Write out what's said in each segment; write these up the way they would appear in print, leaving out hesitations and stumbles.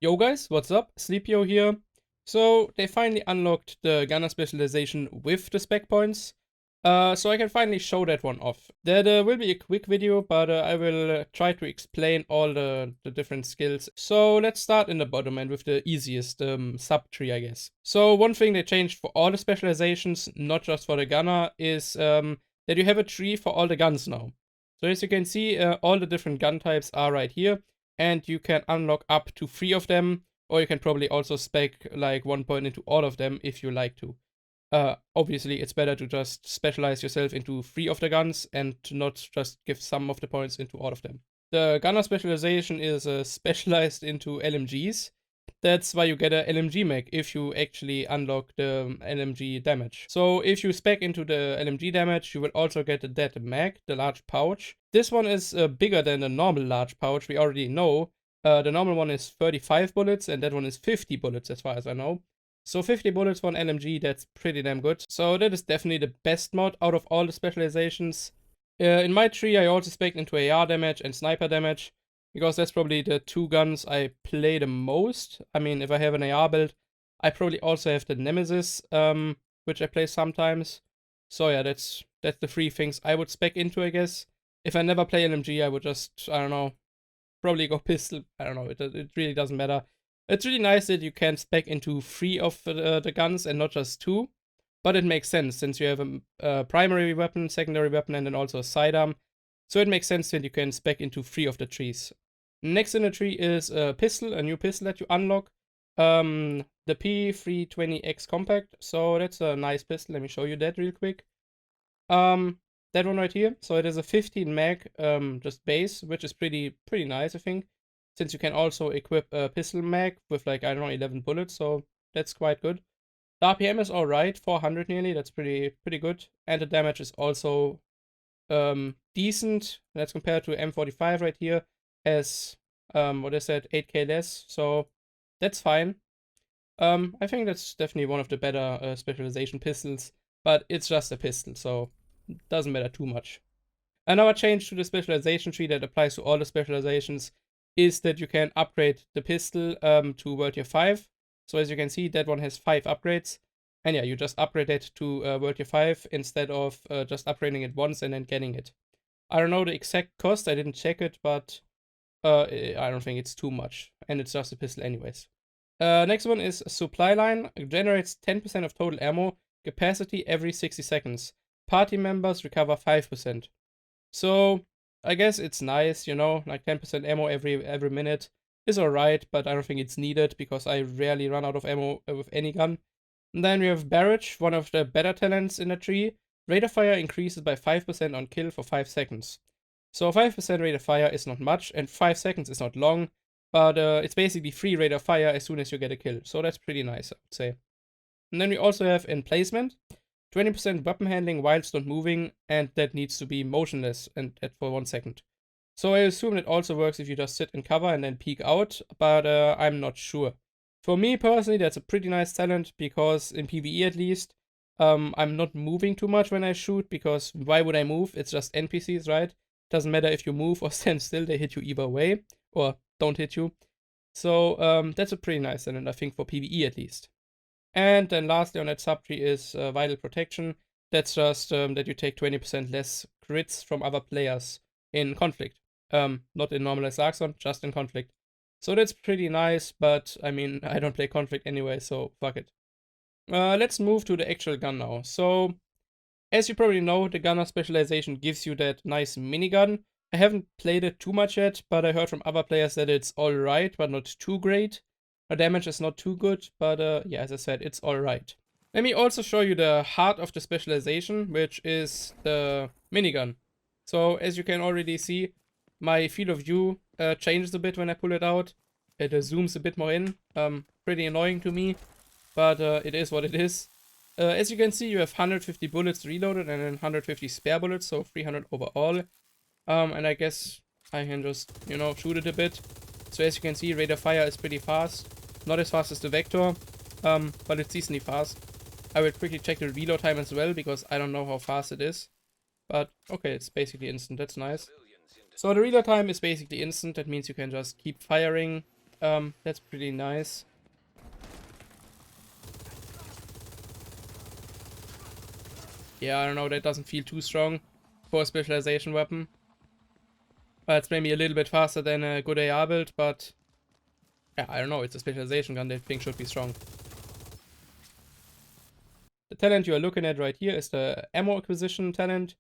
Yo guys, what's up? Sleepio here. So they finally unlocked the gunner specialization with the spec points. So I can finally show that one off. That will be a quick video, but I will try to explain all the different skills. So let's start in the bottom and with the easiest sub tree, I guess. So one thing they changed for all the specializations, not just for the gunner, is that you have a tree for all the guns now. So as you can see, all the different gun types are right here, and you can unlock up to 3 of them, or you can probably also spec like 1 point into all of them if you like to. Obviously, it's better to just specialize yourself into 3 of the guns and to not just give some of the points into all of them. The gunner specialization is specialized into LMGs. That's why you get a LMG mag if you actually unlock the LMG damage. So if you spec into the LMG damage, you will also get that mag, the large pouch. This one is bigger than the normal large pouch, we already know. The normal one is 35 bullets and that one is 50 bullets as far as I know. So 50 bullets for an LMG, that's pretty damn good. So that is definitely the best mod out of all the specializations. In my tree, I also spec into AR damage and sniper damage, because that's probably the 2 guns I play the most. I mean, if I have an AR build, I probably also have the Nemesis, which I play sometimes. So yeah, that's the 3 things I would spec into, I guess. If I never play LMG, I would just, I don't know, probably go pistol. I don't know, it really doesn't matter. It's really nice that you can spec into 3 of the guns and not just 2. But it makes sense since you have a primary weapon, secondary weapon, and then also a sidearm. So it makes sense that you can spec into 3 of the trees. Next in the tree is a pistol, a new pistol that you unlock. The P320X Compact. So that's a nice pistol. Let me show you that real quick. That one right here. So it is a 15 mag just base, which is pretty nice, I think. Since you can also equip a pistol mag with like, I don't know, 11 bullets. So that's quite good. The RPM is alright, 400 nearly, that's pretty good. And the damage is also decent. That's compared to M45 right here, as what I said, 8k less, so that's fine. I think that's definitely one of the better specialization pistols, but it's just a pistol, so it doesn't matter too much. Another change to the specialization tree that applies to all the specializations is that you can upgrade the pistol to World Tier 5. So as you can see, that one has 5 upgrades. And yeah, you just upgrade it to World Tier 5 instead of just upgrading it once and then getting it. I don't know the exact cost, I didn't check it, but I don't think it's too much. And it's just a pistol anyways. Next one is Supply Line. It generates 10% of total ammo capacity every 60 seconds. Party members recover 5%. So I guess it's nice, you know, like 10% ammo every minute is alright, but I don't think it's needed because I rarely run out of ammo with any gun. And then we have Barrage, one of the better talents in the tree. Rate of fire increases by 5% on kill for 5 seconds. So 5% rate of fire is not much, and 5 seconds is not long, but it's basically free rate of fire as soon as you get a kill. So that's pretty nice, I would say. And then we also have Emplacement. 20% weapon handling whilst not moving, and that needs to be motionless and for 1 second. So I assume it also works if you just sit in cover and then peek out, but I'm not sure. For me personally, that's a pretty nice talent because in PvE at least, I'm not moving too much when I shoot because why would I move? It's just NPCs, right? Doesn't matter if you move or stand still, they hit you either way or don't hit you. So that's a pretty nice talent, I think, for PvE at least. And then lastly on that subtree is Vital Protection. That's just that you take 20% less crits from other players in Conflict. Not in normalized Dark Zone, just in Conflict. So that's pretty nice, but I mean, I don't play Conflict anyway, so fuck it. Let's move to the actual gun now. So, as you probably know, the gunner specialization gives you that nice minigun. I haven't played it too much yet, but I heard from other players that it's alright, but not too great. The damage is not too good, but yeah, as I said, it's alright. Let me also show you the heart of the specialization, which is the minigun. So, as you can already see, my field of view changes a bit when I pull it out. It zooms a bit more in. Pretty annoying to me, but it is what it is. As you can see, you have 150 bullets reloaded and then 150 spare bullets, so 300 overall. And I guess I can just, you know, shoot it a bit. So as you can see, rate of fire is pretty fast. Not as fast as the Vector, but it's decently fast. I will quickly check the reload time as well, because I don't know how fast it is. But okay, it's basically instant, that's nice. So the reload time is basically instant, that means you can just keep firing That's pretty nice. Yeah, I don't know, that doesn't feel too strong for a specialization weapon. It's maybe a little bit faster than a good AR build, but yeah, I don't know, it's a specialization gun, that thing should be strong. The talent you are looking at right here is the ammo acquisition talent.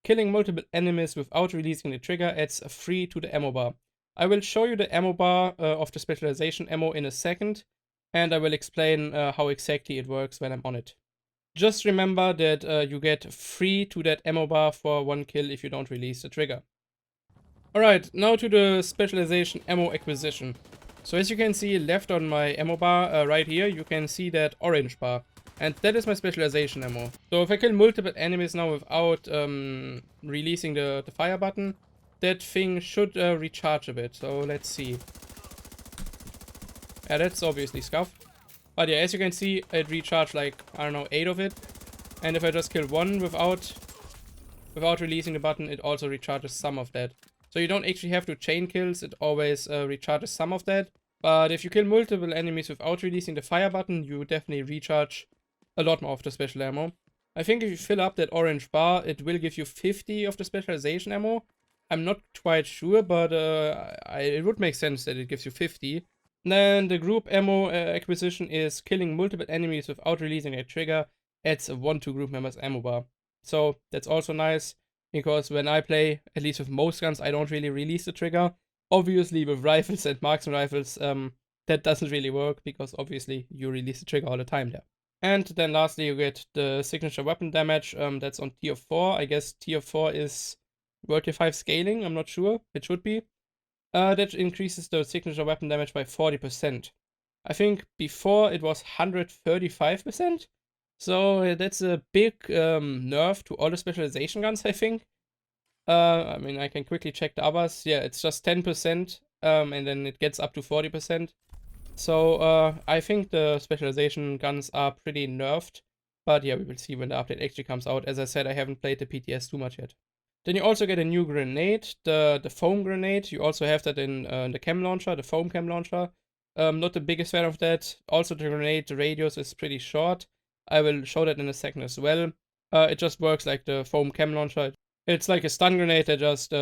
Killing multiple enemies without releasing the trigger adds 3 to the ammo bar. I will show you the ammo bar of the specialization ammo in a second, and I will explain how exactly it works when I'm on it. Just remember that you get 3 to that ammo bar for 1 kill if you don't release the trigger. Alright, now to the specialization ammo acquisition. So as you can see left on my ammo bar right here, you can see that orange bar. And that is my specialization ammo. So if I kill multiple enemies now without releasing the fire button, that thing should recharge a bit. So let's see. Yeah, that's obviously scuff. But yeah, as you can see, it recharged like, I don't know, 8 of it. And if I just kill one without releasing the button, it also recharges some of that. So you don't actually have to chain kills, it always recharges some of that. But if you kill multiple enemies without releasing the fire button, you definitely recharge a lot more of the special ammo. I think if you fill up that orange bar, it will give you 50 of the specialization ammo. I'm not quite sure, but it would make sense that it gives you 50. Then the group ammo acquisition is killing multiple enemies without releasing a trigger adds 1 to group members ammo bar. So that's also nice, because when I play, at least with most guns, I don't really release the trigger. Obviously with rifles and marksman rifles, that doesn't really work, because obviously you release the trigger all the time there. And then lastly you get the signature weapon damage, that's on tier 4. I guess tier 4 is World tier 5 scaling, I'm not sure, it should be. That increases the signature weapon damage by 40%. I think before it was 135%. So that's a big nerf to all the specialization guns, I think. I mean, I can quickly check the others. Yeah, it's just 10%, and then it gets up to 40%. So I think the specialization guns are pretty nerfed. But yeah, we will see when the update actually comes out. As I said, I haven't played the PTS too much yet. Then you also get a new grenade, the foam grenade. You also have that in the chem launcher, the foam chem launcher. Not the biggest fan of that. Also the grenade, the radius is pretty short. I will show that in a second as well. It just works like the foam chem launcher. It's like a stun grenade that just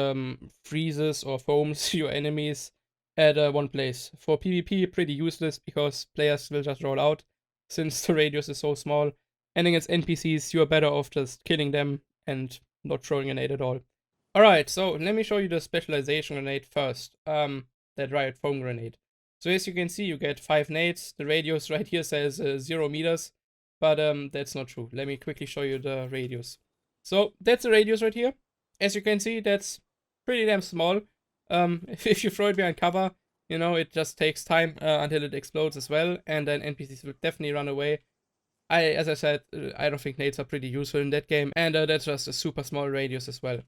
freezes or foams your enemies at one place. For PvP, pretty useless because players will just roll out since the radius is so small. And against NPCs, you are better off just killing them and not throwing a nade at all. Alright, so let me show you the specialization grenade first. That Riot foam grenade. So as you can see, you get 5 nades. The radius right here says 0 meters. But that's not true. Let me quickly show you the radius. So that's the radius right here. As you can see, that's pretty damn small. If you throw it behind cover, you know, it just takes time until it explodes as well. And then NPCs will definitely run away. As I said, I don't think nades are pretty useful in that game, and that's just a super small radius as well.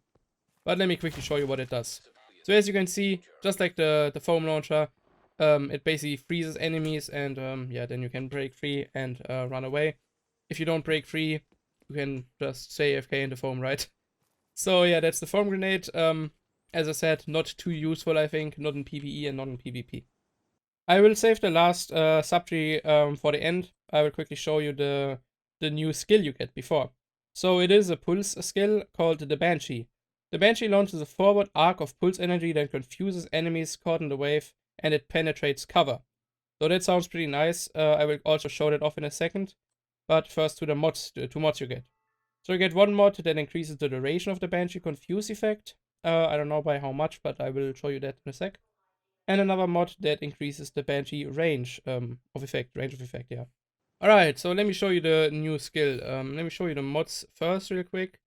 But let me quickly show you what it does. So as you can see, just like the foam launcher, it basically freezes enemies, and yeah, then you can break free and run away. If you don't break free, you can just stay AFK in the foam, right? So yeah, that's the foam grenade. As I said, not too useful, I think, not in PvE and not in PvP. I will save the last sub tree for the end. I will quickly show you the new skill you get before. So it is a pulse skill called the Banshee. The Banshee launches a forward arc of pulse energy that confuses enemies caught in the wave, and it penetrates cover. So that sounds pretty nice. I will also show that off in a second. But first to the mods, the 2 mods you get. So you get one mod that increases the duration of the Banshee confuse effect. I don't know by how much, but I will show you that in a sec. And another mod that increases the Banshee range of effect, yeah. Alright, so let me show you the new skill. Let me show you the mods first real quick.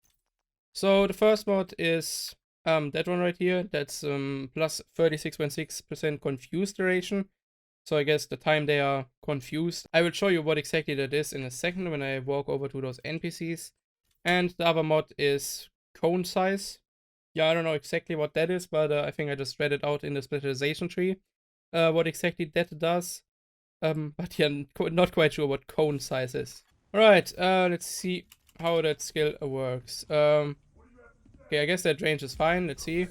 So the first mod is that one right here. That's plus 36.6% confused duration. So I guess the time they are confused. I will show you what exactly that is in a second when I walk over to those NPCs. And the other mod is cone size. Yeah, I don't know exactly what that is, but I think I just read it out in the specialization tree. What exactly that does. But yeah, not quite sure what cone size is. Alright, let's see how that skill works. Okay, I guess that range is fine. Let's see.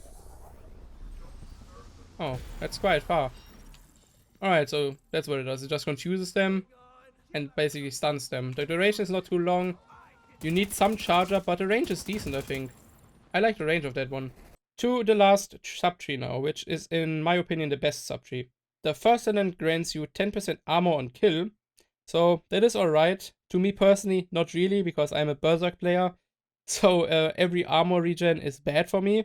Oh, that's quite far. Alright, so that's what it does. It just confuses them and basically stuns them. The duration is not too long. You need some charge up, but the range is decent, I think. I like the range of that one. To the last sub-tree now, which is in my opinion the best sub-tree. The first talent grants you 10% armor on kill, so that is alright. To me personally, not really, because I'm a Berserk player, so every armor regen is bad for me.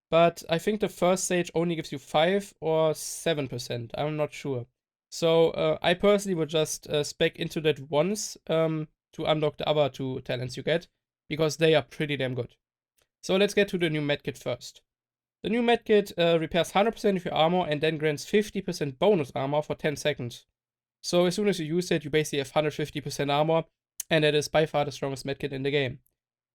But I think the first stage only gives you 5 or 7%, I'm not sure. So I personally would just spec into that once to unlock the other 2 talents you get, because they are pretty damn good. So let's get to the new medkit first. The new medkit repairs 100% of your armor and then grants 50% bonus armor for 10 seconds. So as soon as you use it, you basically have 150% armor, and that is by far the strongest medkit in the game.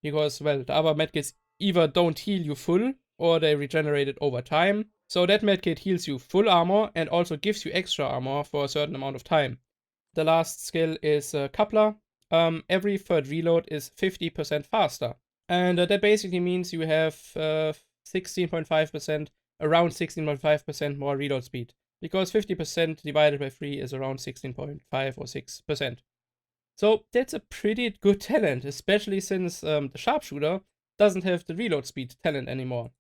Because, well, the other medkits either don't heal you full, or they regenerate it over time. So that medkit heals you full armor and also gives you extra armor for a certain amount of time. The last skill is Coupler. Every third reload is 50% faster. And that basically means you have 16.5%, around 16.5% more reload speed. Because 50% divided by 3 is around 16.5 or 6%. So that's a pretty good talent, especially since the sharpshooter doesn't have the reload speed talent anymore.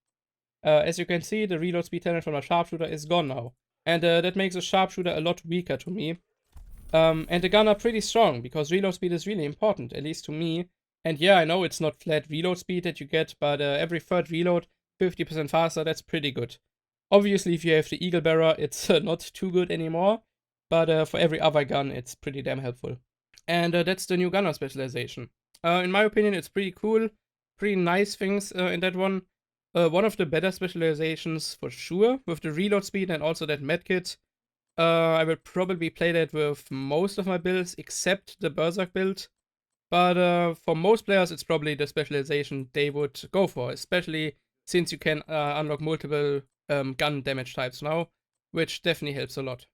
As you can see, the reload speed talent from the sharpshooter is gone now. And that makes the sharpshooter a lot weaker to me. And the gunner pretty strong, because reload speed is really important, at least to me. And yeah, I know it's not flat reload speed that you get, but every third reload, 50% faster, that's pretty good. Obviously, if you have the Eagle Bearer, it's not too good anymore, but for every other gun, it's pretty damn helpful. And that's the new gunner specialization. In my opinion, it's pretty cool, pretty nice things in that one. One of the better specializations for sure, with the reload speed and also that medkit. I will probably play that with most of my builds, except the Berserk build. But for most players, it's probably the specialization they would go for, especially since you can unlock multiple gun damage types now, which definitely helps a lot.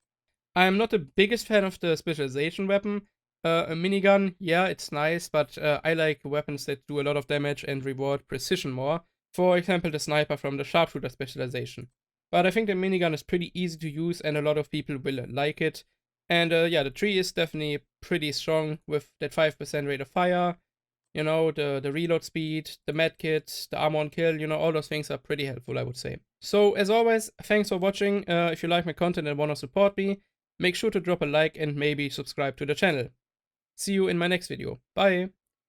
I'm not the biggest fan of the specialization weapon. A minigun, yeah, it's nice, but I like weapons that do a lot of damage and reward precision more. For example, the sniper from the sharpshooter specialization. But I think the minigun is pretty easy to use and a lot of people will like it. And yeah, the tree is definitely pretty strong with that 5% rate of fire. You know, the reload speed, the medkit, the armor on kill, you know, all those things are pretty helpful, I would say. So as always, thanks for watching. If you like my content and want to support me, make sure to drop a like and maybe subscribe to the channel. See you in my next video. Bye!